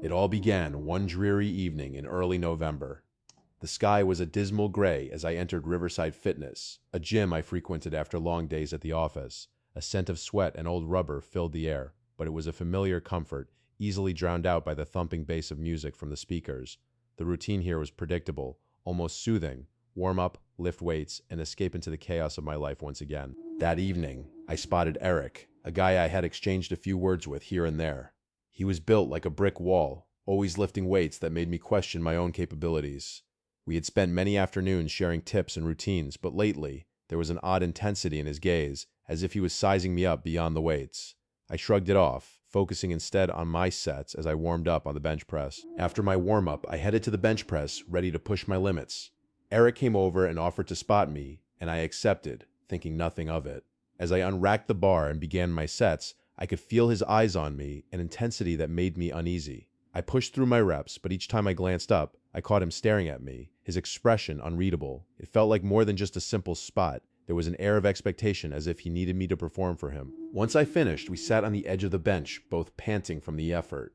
It all began one dreary evening in early November. The sky was a dismal gray as I entered Riverside Fitness, a gym I frequented after long days at the office. A scent of sweat and old rubber filled the air, but it was a familiar comfort, easily drowned out by the thumping bass of music from the speakers. The routine here was predictable, almost soothing: warm up, lift weights, and escape into the chaos of my life once again. That evening, I spotted Eric, a guy I had exchanged a few words with here and there. He was built like a brick wall, always lifting weights that made me question my own capabilities. We had spent many afternoons sharing tips and routines, but lately, there was an odd intensity in his gaze, as if he was sizing me up beyond the weights. I shrugged it off, focusing instead on my sets as I warmed up on the bench press. After my warm-up, I headed to the bench press, ready to push my limits. Eric came over and offered to spot me, and I accepted, thinking nothing of it. As I unracked the bar and began my sets, I could feel his eyes on me, an intensity that made me uneasy. I pushed through my reps, but each time I glanced up, I caught him staring at me, his expression unreadable. It felt like more than just a simple spot. There was an air of expectation, as if he needed me to perform for him. Once I finished, we sat on the edge of the bench, both panting from the effort.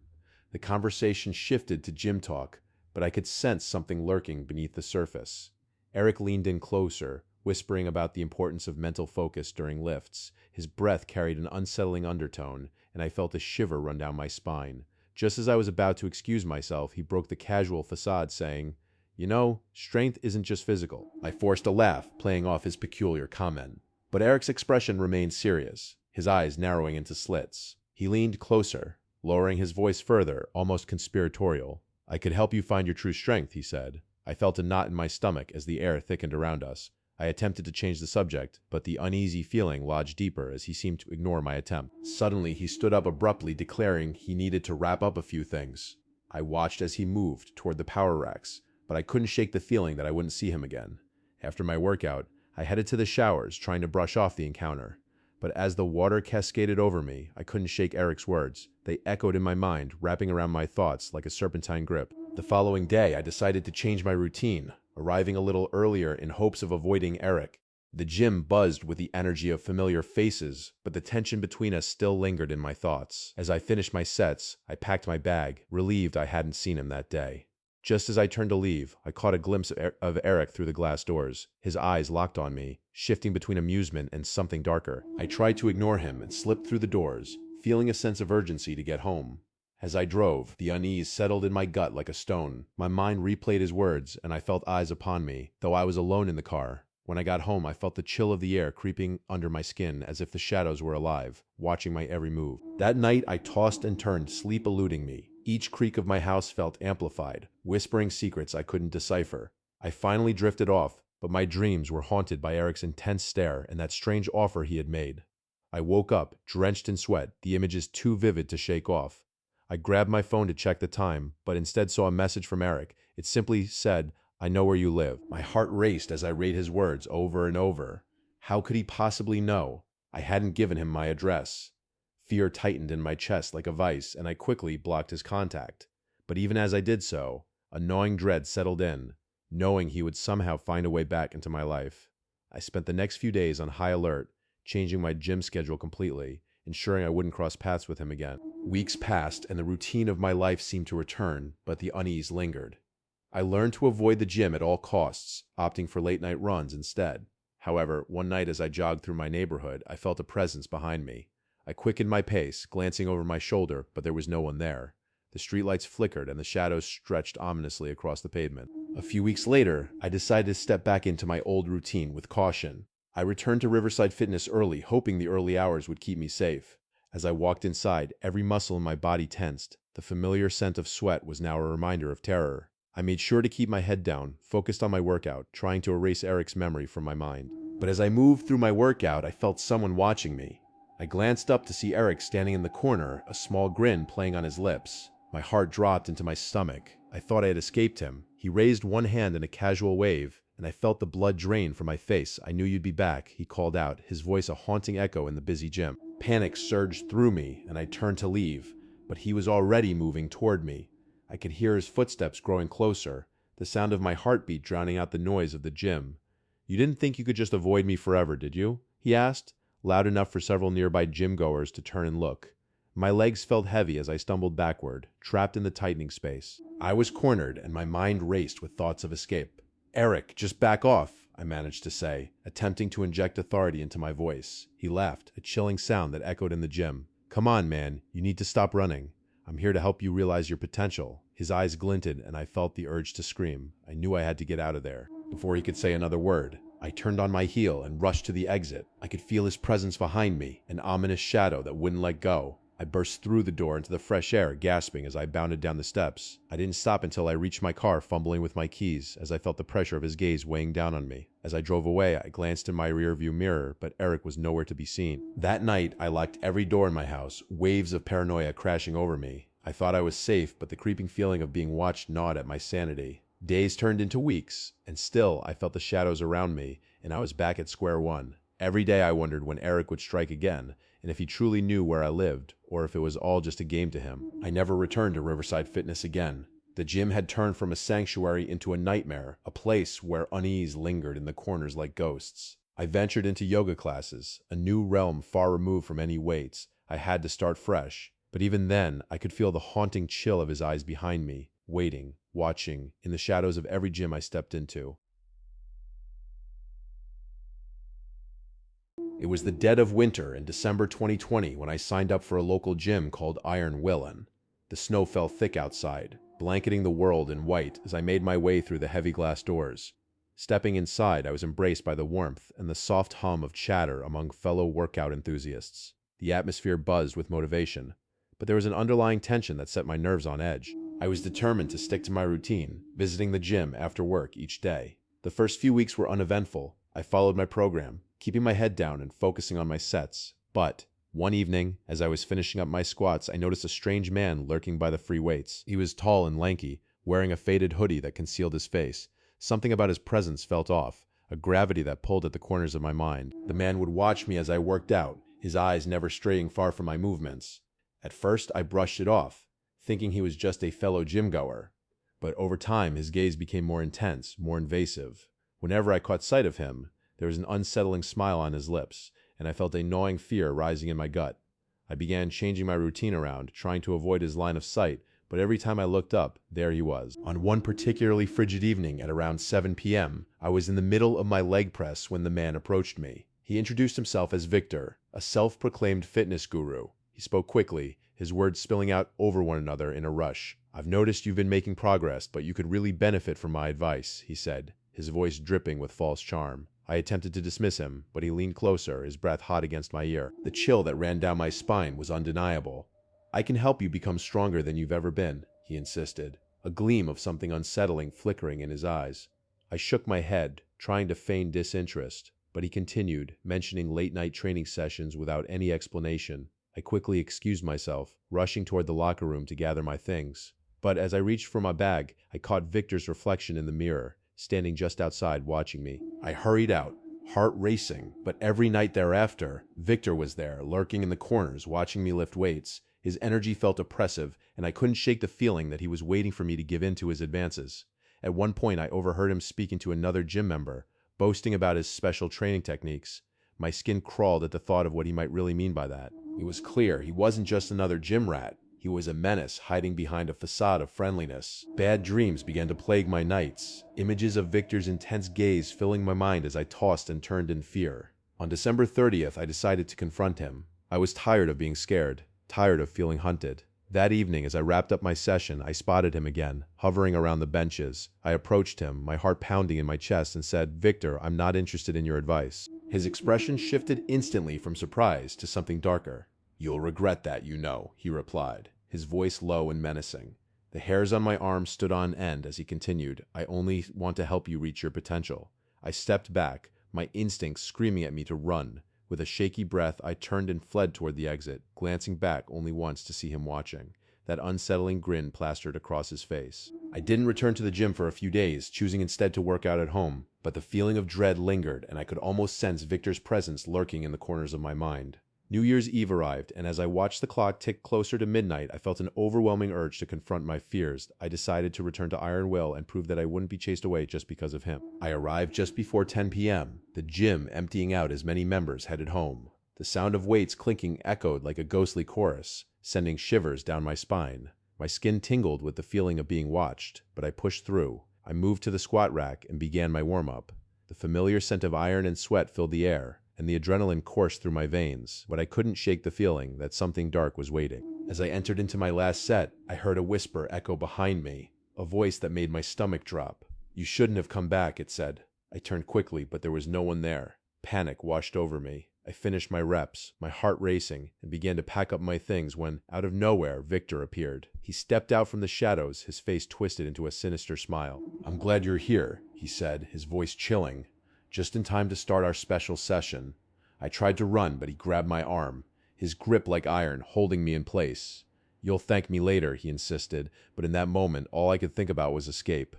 The conversation shifted to gym talk, but I could sense something lurking beneath the surface. Eric leaned in closer, whispering about the importance of mental focus during lifts. His breath carried an unsettling undertone, and I felt a shiver run down my spine. Just as I was about to excuse myself, he broke the casual facade, saying, "You know, strength isn't just physical." I forced a laugh, playing off his peculiar comment. But Eric's expression remained serious, his eyes narrowing into slits. He leaned closer, lowering his voice further, almost conspiratorial. "I could help you find your true strength," he said. I felt a knot in my stomach as the air thickened around us. I attempted to change the subject, but the uneasy feeling lodged deeper as he seemed to ignore my attempt. Suddenly, he stood up abruptly, declaring he needed to wrap up a few things. I watched as he moved toward the power racks, but I couldn't shake the feeling that I wouldn't see him again. After my workout, I headed to the showers, trying to brush off the encounter. But as the water cascaded over me, I couldn't shake Eric's words. They echoed in my mind, wrapping around my thoughts like a serpentine grip. The following day, I decided to change my routine, arriving a little earlier in hopes of avoiding Eric. The gym buzzed with the energy of familiar faces, but the tension between us still lingered in my thoughts. As I finished my sets, I packed my bag, relieved I hadn't seen him that day. Just as I turned to leave, I caught a glimpse of Eric through the glass doors. His eyes locked on me, shifting between amusement and something darker. I tried to ignore him and slipped through the doors, feeling a sense of urgency to get home. As I drove, the unease settled in my gut like a stone. My mind replayed his words, and I felt eyes upon me, though I was alone in the car. When I got home, I felt the chill of the air creeping under my skin, as if the shadows were alive, watching my every move. That night, I tossed and turned, sleep eluding me. Each creak of my house felt amplified, whispering secrets I couldn't decipher. I finally drifted off, but my dreams were haunted by Eric's intense stare and that strange offer he had made. I woke up, drenched in sweat, the images too vivid to shake off. I grabbed my phone to check the time, but instead saw a message from Eric. It simply said, "I know where you live." My heart raced as I read his words over and over. How could he possibly know? I hadn't given him my address. Fear tightened in my chest like a vice, and I quickly blocked his contact. But even as I did so, a gnawing dread settled in, knowing he would somehow find a way back into my life. I spent the next few days on high alert, changing my gym schedule completely, ensuring I wouldn't cross paths with him again. Weeks passed, and the routine of my life seemed to return, but the unease lingered. I learned to avoid the gym at all costs, opting for late-night runs instead. However, one night as I jogged through my neighborhood, I felt a presence behind me. I quickened my pace, glancing over my shoulder, but there was no one there. The streetlights flickered, and the shadows stretched ominously across the pavement. A few weeks later, I decided to step back into my old routine with caution. I returned to Riverside Fitness early, hoping the early hours would keep me safe. As I walked inside, every muscle in my body tensed. The familiar scent of sweat was now a reminder of terror. I made sure to keep my head down, focused on my workout, trying to erase Eric's memory from my mind. But as I moved through my workout, I felt someone watching me. I glanced up to see Eric standing in the corner, a small grin playing on his lips. My heart dropped into my stomach. I thought I had escaped him. He raised one hand in a casual wave, and I felt the blood drain from my face. "I knew you'd be back," he called out, his voice a haunting echo in the busy gym. Panic surged through me, and I turned to leave, but he was already moving toward me. I could hear his footsteps growing closer, the sound of my heartbeat drowning out the noise of the gym. "You didn't think you could just avoid me forever, did you?" he asked, loud enough for several nearby gym-goers to turn and look. My legs felt heavy as I stumbled backward, trapped in the tightening space. I was cornered, and my mind raced with thoughts of escape. "Eric, just back off," I managed to say, attempting to inject authority into my voice. He laughed, a chilling sound that echoed in the gym. "Come on, man, you need to stop running. I'm here to help you realize your potential." His eyes glinted, and I felt the urge to scream. I knew I had to get out of there. Before he could say another word, I turned on my heel and rushed to the exit. I could feel his presence behind me, an ominous shadow that wouldn't let go. I burst through the door into the fresh air, gasping as I bounded down the steps. I didn't stop until I reached my car, fumbling with my keys, as I felt the pressure of his gaze weighing down on me. As I drove away, I glanced in my rearview mirror, but Eric was nowhere to be seen. That night, I locked every door in my house, waves of paranoia crashing over me. I thought I was safe, but the creeping feeling of being watched gnawed at my sanity. Days turned into weeks, and still I felt the shadows around me, and I was back at square one. Every day I wondered when Eric would strike again, and if he truly knew where I lived, or if it was all just a game to him. I never returned to Riverside Fitness again. The gym had turned from a sanctuary into a nightmare, a place where unease lingered in the corners like ghosts. I ventured into yoga classes, a new realm far removed from any weights. I had to start fresh. But even then, I could feel the haunting chill of his eyes behind me, waiting, watching, in the shadows of every gym I stepped into. It was the dead of winter in December 2020 when I signed up for a local gym called Iron Willin. The snow fell thick outside, blanketing the world in white as I made my way through the heavy glass doors. Stepping inside, I was embraced by the warmth and the soft hum of chatter among fellow workout enthusiasts. The atmosphere buzzed with motivation, but there was an underlying tension that set my nerves on edge. I was determined to stick to my routine, visiting the gym after work each day. The first few weeks were uneventful. I followed my program, keeping my head down and focusing on my sets. But one evening, as I was finishing up my squats, I noticed a strange man lurking by the free weights. He was tall and lanky, wearing a faded hoodie that concealed his face. Something about his presence felt off, a gravity that pulled at the corners of my mind. The man would watch me as I worked out, his eyes never straying far from my movements. At first, I brushed it off, thinking he was just a fellow gym-goer. But over time, his gaze became more intense, more invasive. Whenever I caught sight of him, there was an unsettling smile on his lips, and I felt a gnawing fear rising in my gut. I began changing my routine around, trying to avoid his line of sight, but every time I looked up, there he was. On one particularly frigid evening at around 7 p.m., I was in the middle of my leg press when the man approached me. He introduced himself as Victor, a self-proclaimed fitness guru. He spoke quickly, his words spilling out over one another in a rush. "I've noticed you've been making progress, but you could really benefit from my advice," he said, his voice dripping with false charm. I attempted to dismiss him, but he leaned closer, his breath hot against my ear. The chill that ran down my spine was undeniable. "I can help you become stronger than you've ever been," he insisted, a gleam of something unsettling flickering in his eyes. I shook my head, trying to feign disinterest, but he continued, mentioning late-night training sessions without any explanation. I quickly excused myself, rushing toward the locker room to gather my things. But as I reached for my bag, I caught Victor's reflection in the mirror, standing just outside watching me. I hurried out, heart racing, but every night thereafter, Victor was there, lurking in the corners, watching me lift weights. His energy felt oppressive, and I couldn't shake the feeling that he was waiting for me to give in to his advances. At one point, I overheard him speaking to another gym member, boasting about his special training techniques. My skin crawled at the thought of what he might really mean by that. It was clear he wasn't just another gym rat. He was a menace hiding behind a facade of friendliness. Bad dreams began to plague my nights, images of Victor's intense gaze filling my mind as I tossed and turned in fear. On December 30th, I decided to confront him. I was tired of being scared, tired of feeling hunted. That evening, as I wrapped up my session, I spotted him again, hovering around the benches. I approached him, my heart pounding in my chest, and said, "Victor, I'm not interested in your advice." His expression shifted instantly from surprise to something darker. "You'll regret that, you know," he replied, his voice low and menacing. The hairs on my arm stood on end as he continued, "I only want to help you reach your potential." I stepped back, my instincts screaming at me to run. With a shaky breath, I turned and fled toward the exit, glancing back only once to see him watching, that unsettling grin plastered across his face. I didn't return to the gym for a few days, choosing instead to work out at home, but the feeling of dread lingered, and I could almost sense Victor's presence lurking in the corners of my mind. New Year's Eve arrived, and as I watched the clock tick closer to midnight, I felt an overwhelming urge to confront my fears. I decided to return to Iron Will and prove that I wouldn't be chased away just because of him. I arrived just before 10 p.m., the gym emptying out as many members headed home. The sound of weights clinking echoed like a ghostly chorus. sending shivers down my spine. My skin tingled with the feeling of being watched, but I pushed through. I moved to the squat rack and began my warm-up. The familiar scent of iron and sweat filled the air, and the adrenaline coursed through my veins, but I couldn't shake the feeling that something dark was waiting. As I entered into my last set, I heard a whisper echo behind me, a voice that made my stomach drop. "You shouldn't have come back," it said. I turned quickly, but there was no one there. Panic washed over me. I finished my reps, my heart racing, and began to pack up my things when, out of nowhere, Victor appeared. He stepped out from the shadows, his face twisted into a sinister smile. "I'm glad you're here," he said, his voice chilling. "Just in time to start our special session." I tried to run, but he grabbed my arm, his grip like iron, holding me in place. "You'll thank me later," he insisted, but in that moment, all I could think about was escape.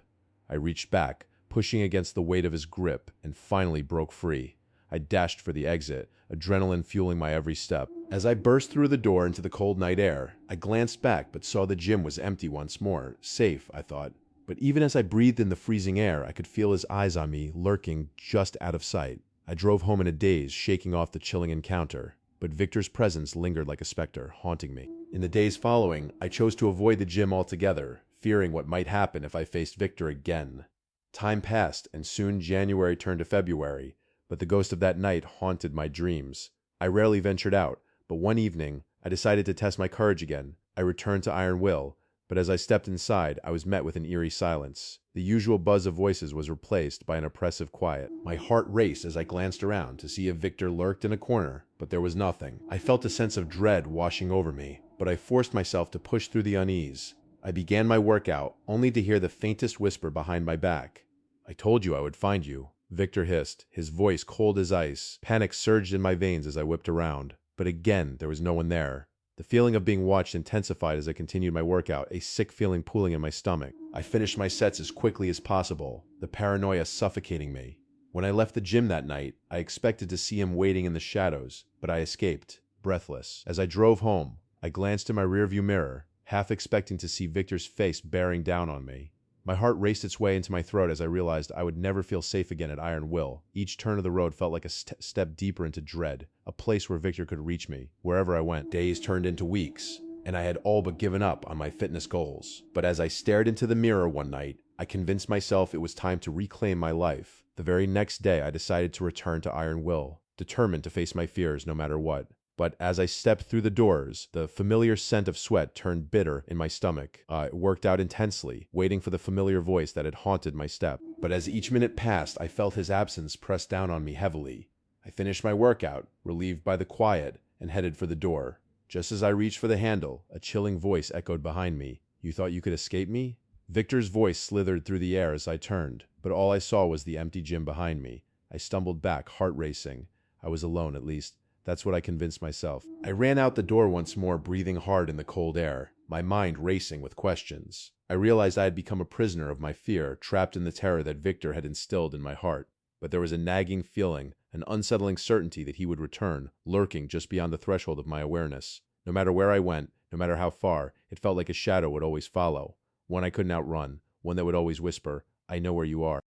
I reached back, pushing against the weight of his grip, and finally broke free. I dashed for the exit, adrenaline fueling my every step. As I burst through the door into the cold night air, I glanced back but saw the gym was empty once more. Safe, I thought. But even as I breathed in the freezing air, I could feel his eyes on me, lurking just out of sight. I drove home in a daze, shaking off the chilling encounter. But Victor's presence lingered like a specter, haunting me. In the days following, I chose to avoid the gym altogether, fearing what might happen if I faced Victor again. Time passed, and soon January turned to February, but the ghost of that night haunted my dreams. I rarely ventured out, but one evening, I decided to test my courage again. I returned to Iron Will, but as I stepped inside, I was met with an eerie silence. The usual buzz of voices was replaced by an oppressive quiet. My heart raced as I glanced around to see if Victor lurked in a corner, but there was nothing. I felt a sense of dread washing over me, but I forced myself to push through the unease. I began my workout, only to hear the faintest whisper behind my back. "I told you I would find you," Victor hissed, his voice cold as ice. Panic surged in my veins as I whipped around, but again there was no one there. The feeling of being watched intensified as I continued my workout, a sick feeling pooling in my stomach. I finished my sets as quickly as possible, the paranoia suffocating me. When I left the gym that night, I expected to see him waiting in the shadows, but I escaped, breathless. As I drove home, I glanced in my rearview mirror, half expecting to see Victor's face bearing down on me. My heart raced its way into my throat as I realized I would never feel safe again at Iron Will. Each turn of the road felt like a step deeper into dread, a place where Victor could reach me, wherever I went. Days turned into weeks, and I had all but given up on my fitness goals. But as I stared into the mirror one night, I convinced myself it was time to reclaim my life. The very next day, I decided to return to Iron Will, determined to face my fears no matter what. But as I stepped through the doors, the familiar scent of sweat turned bitter in my stomach. I worked out intensely, waiting for the familiar voice that had haunted my step. But as each minute passed, I felt his absence press down on me heavily. I finished my workout, relieved by the quiet, and headed for the door. Just as I reached for the handle, a chilling voice echoed behind me. "You thought you could escape me?" Victor's voice slithered through the air as I turned, but all I saw was the empty gym behind me. I stumbled back, heart racing. I was alone, at least. That's what I convinced myself. I ran out the door once more, breathing hard in the cold air, my mind racing with questions. I realized I had become a prisoner of my fear, trapped in the terror that Victor had instilled in my heart. But there was a nagging feeling, an unsettling certainty that he would return, lurking just beyond the threshold of my awareness. No matter where I went, no matter how far, it felt like a shadow would always follow. One I couldn't outrun, one that would always whisper, "I know where you are."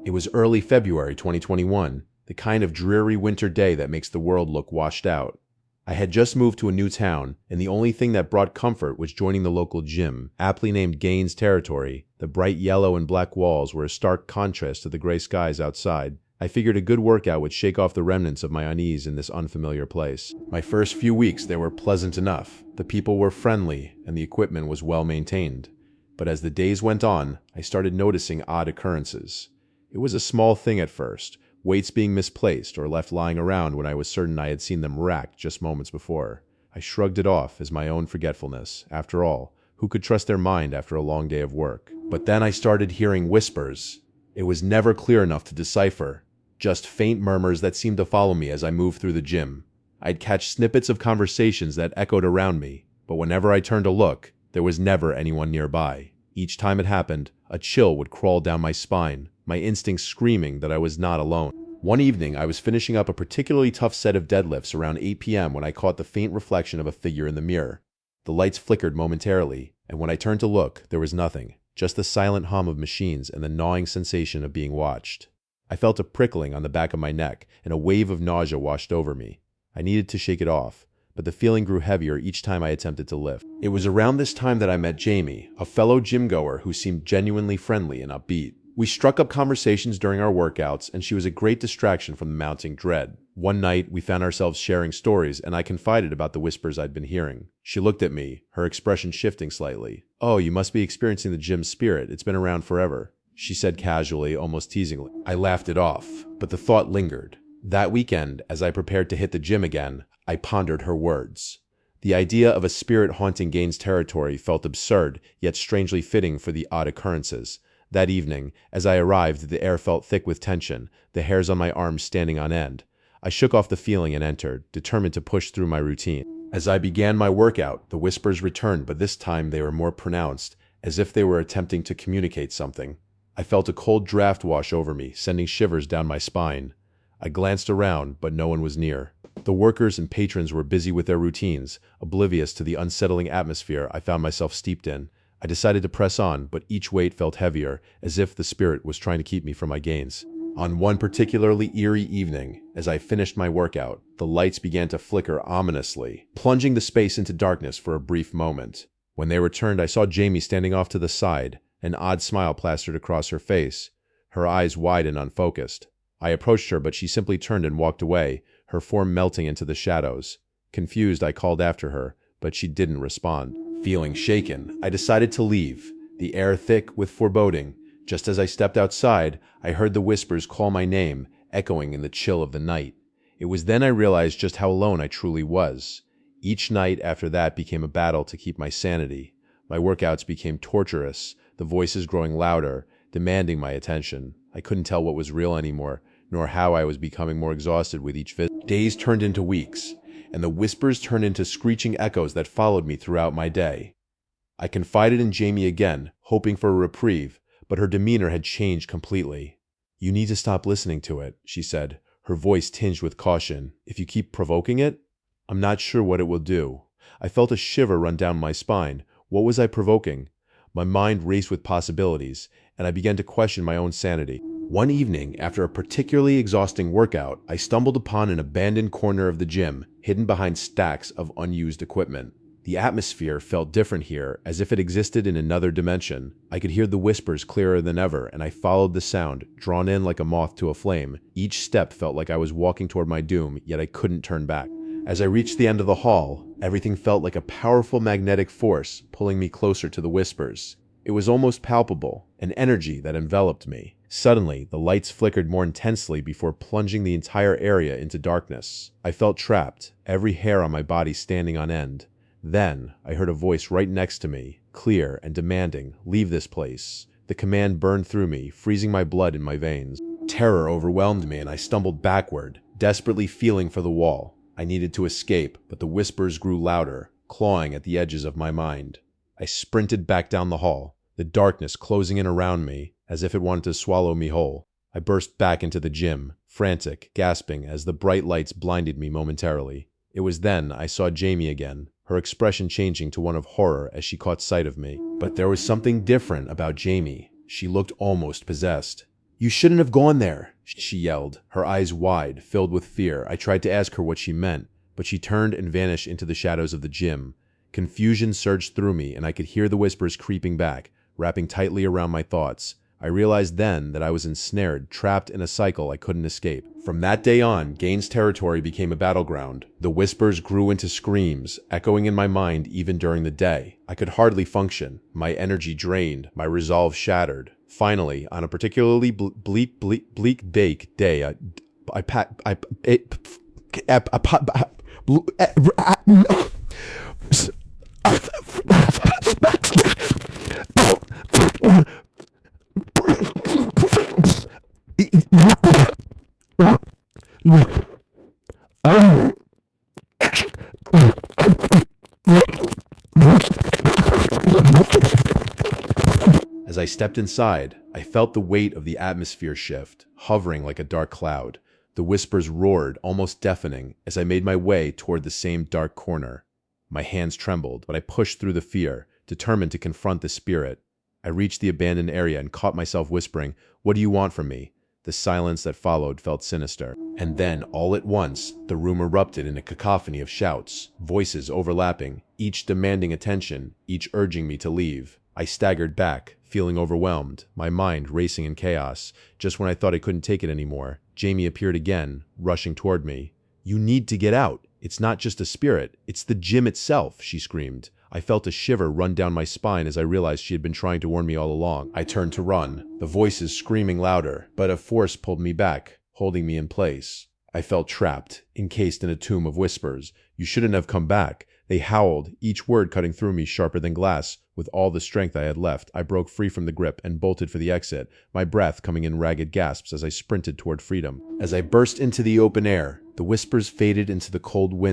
It was early February 2021, the kind of dreary winter day that makes the world look washed out. I had just moved to a new town, and the only thing that brought comfort was joining the local gym, aptly named Gaines Territory. The bright yellow and black walls were a stark contrast to the gray skies outside. I figured a good workout would shake off the remnants of my unease in this unfamiliar place. My first few weeks there were pleasant enough. The people were friendly, and the equipment was well maintained. But as the days went on, I started noticing odd occurrences. It was a small thing at first, weights being misplaced or left lying around when I was certain I had seen them racked just moments before. I shrugged it off as my own forgetfulness. After all, who could trust their mind after a long day of work? But then I started hearing whispers. It was never clear enough to decipher, just faint murmurs that seemed to follow me as I moved through the gym. I'd catch snippets of conversations that echoed around me, but whenever I turned to look, there was never anyone nearby. Each time it happened, a chill would crawl down my spine, my instincts screaming that I was not alone. One evening, I was finishing up a particularly tough set of deadlifts around 8 p.m. when I caught the faint reflection of a figure in the mirror. The lights flickered momentarily, and when I turned to look, there was nothing, just the silent hum of machines and the gnawing sensation of being watched. I felt a prickling on the back of my neck, and a wave of nausea washed over me. I needed to shake it off, but the feeling grew heavier each time I attempted to lift. It was around this time that I met Jamie, a fellow gym goer who seemed genuinely friendly and upbeat. We struck up conversations during our workouts, and she was a great distraction from the mounting dread. One night, we found ourselves sharing stories, and I confided about the whispers I'd been hearing. She looked at me, her expression shifting slightly. "Oh, you must be experiencing the gym spirit. It's been around forever," she said casually, almost teasingly. I laughed it off, but the thought lingered. That weekend, as I prepared to hit the gym again, I pondered her words. The idea of a spirit haunting Gaines territory felt absurd, yet strangely fitting for the odd occurrences. That evening, as I arrived, the air felt thick with tension, the hairs on my arms standing on end. I shook off the feeling and entered, determined to push through my routine. As I began my workout, the whispers returned, but this time they were more pronounced, as if they were attempting to communicate something. I felt a cold draft wash over me, sending shivers down my spine. I glanced around, but no one was near. The workers and patrons were busy with their routines, oblivious to the unsettling atmosphere I found myself steeped in. I decided to press on, but each weight felt heavier, as if the spirit was trying to keep me from my gains. On one particularly eerie evening, as I finished my workout, the lights began to flicker ominously, plunging the space into darkness for a brief moment. When they returned, I saw Jamie standing off to the side, an odd smile plastered across her face, her eyes wide and unfocused. I approached her, but she simply turned and walked away, her form melting into the shadows. Confused, I called after her, but she didn't respond. Feeling shaken, I decided to leave, the air thick with foreboding. Just as I stepped outside, I heard the whispers call my name, echoing in the chill of the night. It was then I realized just how alone I truly was. Each night after that became a battle to keep my sanity. My workouts became torturous, the voices growing louder, demanding my attention. I couldn't tell what was real anymore, nor how I was becoming more exhausted with each visit. Days turned into weeks, and the whispers turned into screeching echoes that followed me throughout my day. I confided in Jamie again, hoping for a reprieve, but her demeanor had changed completely. "You need to stop listening to it," she said, her voice tinged with caution. "If you keep provoking it, I'm not sure what it will do." I felt a shiver run down my spine. What was I provoking? My mind raced with possibilities, and I began to question my own sanity. One evening, after a particularly exhausting workout, I stumbled upon an abandoned corner of the gym, hidden behind stacks of unused equipment. The atmosphere felt different here, as if it existed in another dimension. I could hear the whispers clearer than ever, and I followed the sound, drawn in like a moth to a flame. Each step felt like I was walking toward my doom, yet I couldn't turn back. As I reached the end of the hall, everything felt like a powerful magnetic force pulling me closer to the whispers. It was almost palpable, an energy that enveloped me. Suddenly, the lights flickered more intensely before plunging the entire area into darkness. I felt trapped, every hair on my body standing on end. Then, I heard a voice right next to me, clear and demanding, "Leave this place." The command burned through me, freezing my blood in my veins. Terror overwhelmed me, and I stumbled backward, desperately feeling for the wall. I needed to escape, but the whispers grew louder, clawing at the edges of my mind. I sprinted back down the hall, the darkness closing in around me, as if it wanted to swallow me whole. I burst back into the gym, frantic, gasping as the bright lights blinded me momentarily. It was then I saw Jamie again, her expression changing to one of horror as she caught sight of me. But there was something different about Jamie. She looked almost possessed. "You shouldn't have gone there," she yelled, her eyes wide, filled with fear. I tried to ask her what she meant, but she turned and vanished into the shadows of the gym. Confusion surged through me, and I could hear the whispers creeping back, wrapping tightly around my thoughts. I realized then that I was ensnared, trapped in a cycle I couldn't escape. From that day on, Gaines territory became a battleground. The whispers grew into screams, echoing in my mind even during the day. I could hardly function, my energy drained, my resolve shattered. Finally, on a particularly bleak day, As I stepped inside, I felt the weight of the atmosphere shift, hovering like a dark cloud. The whispers roared, almost deafening, as I made my way toward the same dark corner. My hands trembled, but I pushed through the fear, determined to confront the spirit. I reached the abandoned area and caught myself whispering, "What do you want from me?" The silence that followed felt sinister. And then, all at once, the room erupted in a cacophony of shouts, voices overlapping, each demanding attention, each urging me to leave. I staggered back, feeling overwhelmed, my mind racing in chaos. Just when I thought I couldn't take it anymore, Jamie appeared again, rushing toward me. "You need to get out. It's not just a spirit. It's the gym itself," she screamed. I felt a shiver run down my spine as I realized she had been trying to warn me all along. I turned to run, the voices screaming louder, but a force pulled me back, holding me in place. I felt trapped, encased in a tomb of whispers. "You shouldn't have come back." They howled, each word cutting through me sharper than glass. With all the strength I had left, I broke free from the grip and bolted for the exit, my breath coming in ragged gasps as I sprinted toward freedom. As I burst into the open air, the whispers faded into the cold wind